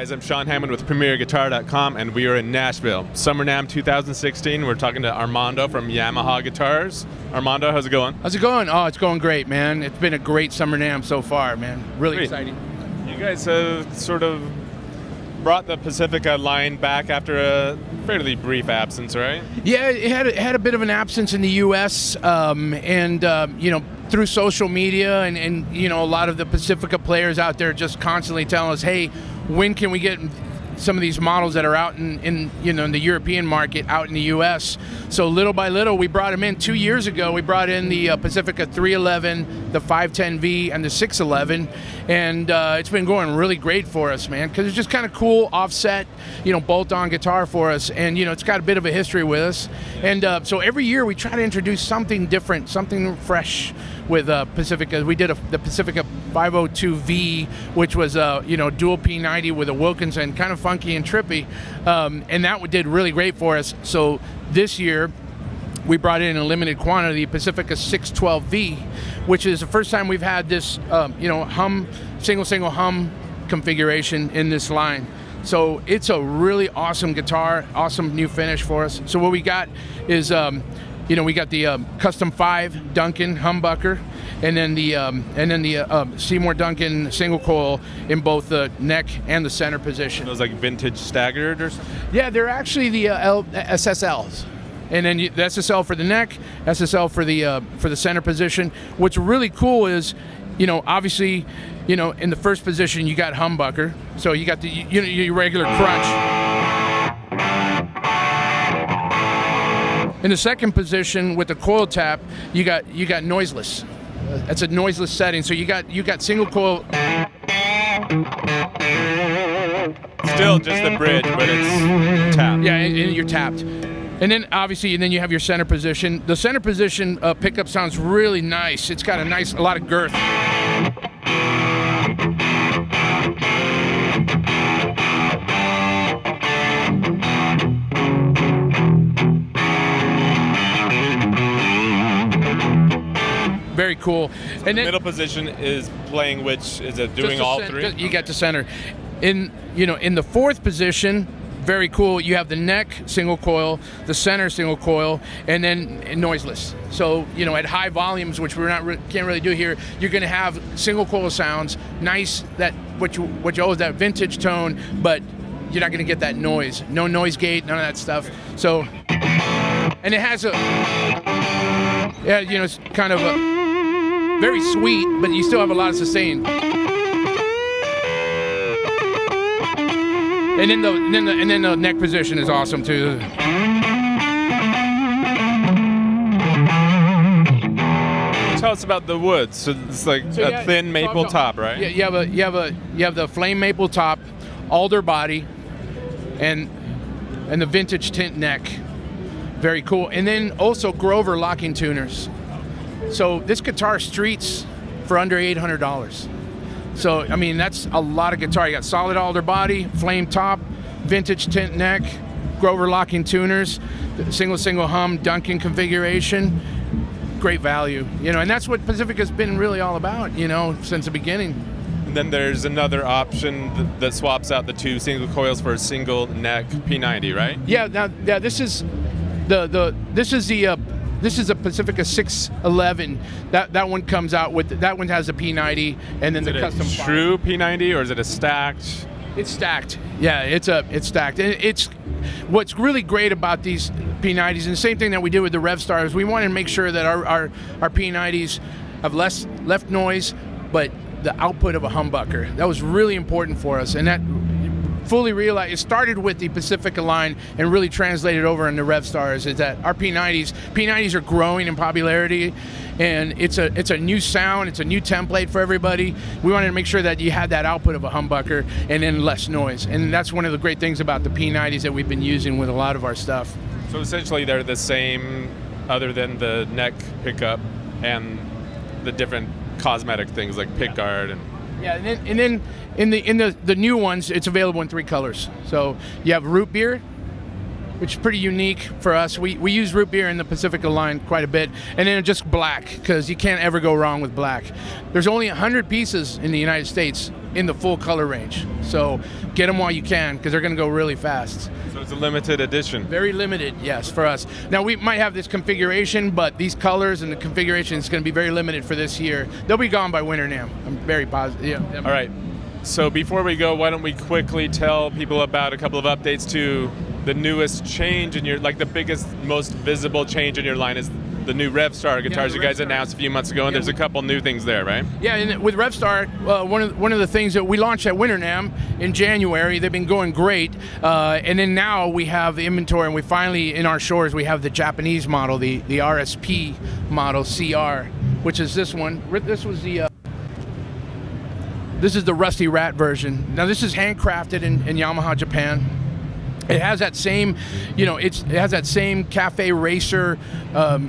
guys, I'm Sean Hammond with PremierGuitar.com, and we are in Nashville. Summer NAMM 2016. We're talking to Armando from Yamaha Guitars. Armando, how's it going? How's it going? Oh, it's going great, man. It's been a great Summer NAMM so far, man. Really Great. exciting. You guys have sort of brought the Pacifica line back after a fairly brief absence, right? Yeah, it had a bit of an absence in the U.S. Through social media and a lot of the Pacifica players out there just constantly telling us, hey, when can we get some of these models that are out in the European market out in the U.S. So little by little, we brought them in. 2 years ago, we brought in the Pacifica 311, the 510V, and the 611, and it's been going really great for us, man, because it's just kind of cool, offset, bolt-on guitar for us, and it's got a bit of a history with us, and so every year we try to introduce something different, something fresh with Pacifica. We did the Pacifica 502V, which was dual P90 with a Wilkinson, kind of funky and trippy, and that did really great for us. So this year we brought in a limited quantity Pacifica 612V, which is the first time we've had this hum single hum configuration in this line. So it's a really awesome guitar, awesome new finish for us. So what we got is we got the Custom 5 Duncan humbucker, and then the Seymour Duncan single coil in both the neck and the center position. Those like vintage staggered or something? Yeah, they're actually the SSLs, and then the SSL for the neck, SSL for the center position. What's really cool is, obviously, in the first position you got humbucker, so you got the your regular crunch. In the second position with the coil tap, you got noiseless. That's a noiseless setting. So you got single coil. Still just the bridge, but it's tapped. Yeah, and you're tapped. And then obviously, you have your center position. The center position pickup sounds really nice. It's got a lot of girth. Very cool. So and the middle position is playing which? Is it doing all three? You got the center. In the fourth position, very cool. You have the neck single coil, the center single coil, and then noiseless. So at high volumes, which can't really do here, you're going to have single coil sounds, nice, that what you always that vintage tone, but you're not going to get that noise. No noise gate, none of that stuff. So, and it has it's kind of a very sweet, but you still have a lot of sustain. And then the neck position is awesome too. Tell us about the wood. So it's like a thin maple top, right? Yeah, you have the flame maple top, alder body, and the vintage tint neck. Very cool. And then also Grover locking tuners. So this guitar streets for under $800. So, that's a lot of guitar. You got solid alder body, flame top, vintage tint neck, Grover locking tuners, single hum Duncan configuration. Great value, and that's what Pacifica's been really all about, since the beginning. And then there's another option that swaps out the two single coils for a single neck P90, right? Yeah. Now, this is This is a Pacifica 611. That one comes out with that one has a P90 and then the custom. Is it a true P90 or is it a stacked? It's stacked. Yeah, it's stacked. And it's what's really great about these P90s, and the same thing that we did with the Revstar, is we wanted to make sure that our P90s have less left noise, but the output of a humbucker. That was really important for us, and that fully realized. It started with the Pacifica line and really translated over into Revstars. Is that our P90s are growing in popularity, and it's a new sound, it's a new template for everybody. We wanted to make sure that you had that output of a humbucker and then less noise, and that's one of the great things about the P90s that we've been using with a lot of our stuff. So essentially they're the same, other than the neck pickup and the different cosmetic things like pickguard and. Yeah, and then in the new ones, it's available in 3 colors. So you have root beer, which is pretty unique for us. We use root beer in the Pacifica line quite a bit, and then just black, because you can't ever go wrong with black. There's only 100 pieces in the United States in the full color range, so get them while you can, because they're going to go really fast. So it's a limited edition. Very limited, yes, for us. Now, we might have this configuration, but these colors and the configuration is going to be very limited for this year. They'll be gone by winter now. I'm very positive. Yeah. All right. So before we go, why don't we quickly tell people about a couple of updates to the newest change in your, like the biggest, most visible change in your line is the new Revstar guitars you guys announced a few months ago, and there's a couple new things there, right? Yeah, and with Revstar, one of the things that we launched at Winter NAMM in January, they've been going great, and then now we have the inventory, and we finally, in our shores, we have the Japanese model, the RSP model CR, which is this one. This was the this is the Rusty Rat version. Now this is handcrafted in Yamaha, Japan. It has that same, it has that same cafe racer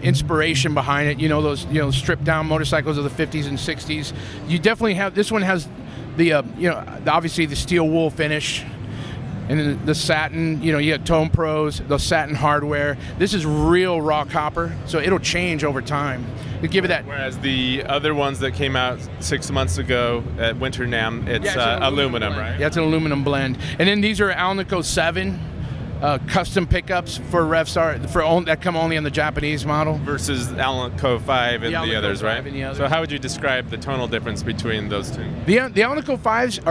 inspiration behind it. Those stripped down motorcycles of the 50s and 60s. You definitely have, this one has the obviously the steel wool finish, and then the satin. You got Tone Pros, the satin hardware. This is real raw copper, so it'll change over time. To give it that. Whereas the other ones that came out 6 months ago at Winter NAMM, it's aluminum, right? Yeah, it's an aluminum blend. And then these are Alnico 7 custom pickups for Revstar that come only on the Japanese model. Versus Alnico 5 and the others, right? And the others. So how would you describe the tonal difference between those two? The Alnico 5s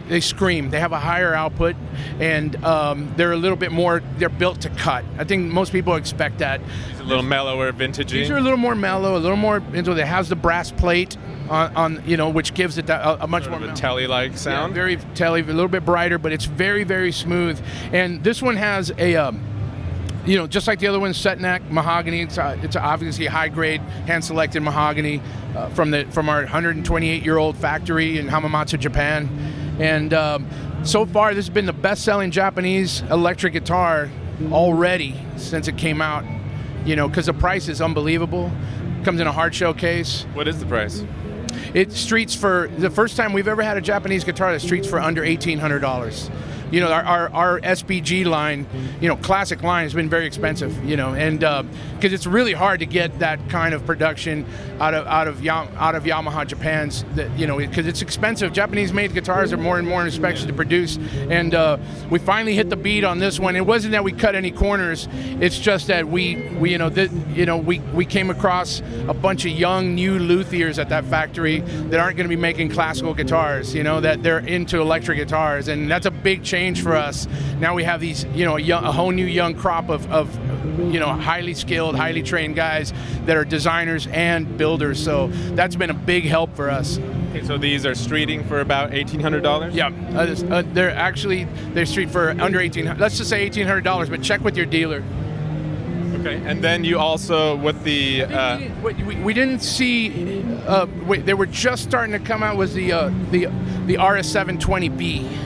they scream. They have a higher output, and they're a little bit more, they're built to cut. I think most people expect that. It's a little mellower, vintagey. These are a little more mellow, a little more into it. It has the brass plate on which gives it a much sort more of a telly-like sound. Yeah, very telly, a little bit brighter, but it's very, very smooth. And this one has a just like the other one, set neck mahogany. It's obviously high-grade, hand-selected mahogany from our 128-year-old factory in Hamamatsu, Japan. And so far, this has been the best-selling Japanese electric guitar already since it came out. Because the price is unbelievable. Comes in a hard shell case. What is the price? It streets for the first time we've ever had a Japanese guitar that streets for under $1,800. Our SPG line, classic line has been very expensive, and because it's really hard to get that kind of production out of Yamaha Japan's, because it's expensive. Japanese-made guitars are more and more expensive to produce, and we finally hit the beat on this one. It wasn't that we cut any corners; it's just that we came across a bunch of young new luthiers at that factory that aren't going to be making classical guitars, that they're into electric guitars, and that's a big change for us. Now we have these, a whole new young crop of highly skilled, highly trained guys that are designers and builders. So that's been a big help for us. Okay, so these are streeting for about $1,800? Yeah, they're street for under $1,800. Let's just say $1,800, but check with your dealer. Okay, and then you also with the we didn't see. They were just starting to come out. Was the RS720B.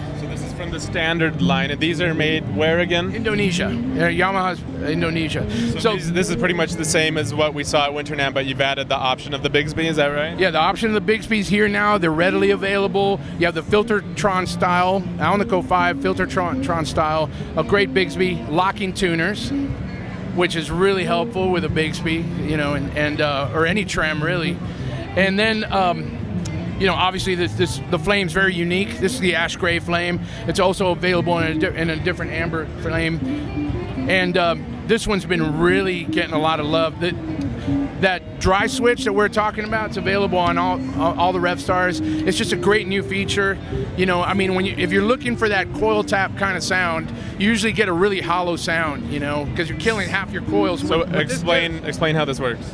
From the standard line, and these are made where again? Indonesia. Yamaha's Indonesia. So this is pretty much the same as what we saw at Winter NAMM, but you've added the option of the Bigsby, is that right? Yeah, the option of the Bigsby's here now. They're readily available. You have the Filtertron style, Alnico 5 Filtertron style, a great Bigsby, locking tuners, which is really helpful with a Bigsby, or any trem really. And then obviously the flame's very unique. This is the ash gray flame. It's also available in a different amber flame. And this one's been really getting a lot of love. That dry switch that we're talking about, it's available on all the Revstars. It's just a great new feature. If you're looking for that coil tap kind of sound, you usually get a really hollow sound, because you're killing half your coils. So explain how this works.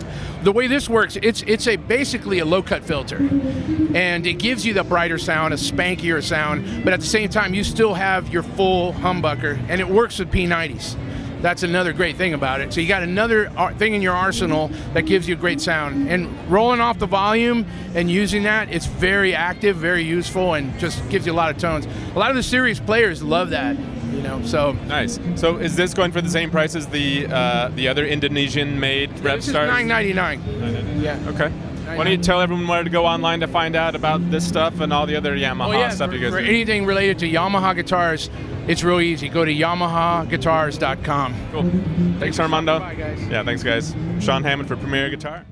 The way this works, it's basically a low-cut filter, and it gives you the brighter sound, a spankier sound, but at the same time, you still have your full humbucker, and it works with P90s. That's another great thing about it. So you got another thing in your arsenal that gives you a great sound. And rolling off the volume and using that, it's very active, very useful, and just gives you a lot of tones. A lot of the serious players love that. So nice. So is this going for the same price as the other Indonesian-made Revstar? This is $999. Yeah. Okay. Why don't you tell everyone where to go online to find out about this stuff and all the other Yamaha stuff you guys for do? anything related to Yamaha guitars, it's real easy. Go to YamahaGuitars.com. Cool. Thanks, Armando. Bye, guys. Yeah, thanks, guys. Sean Hammond for Premier Guitar.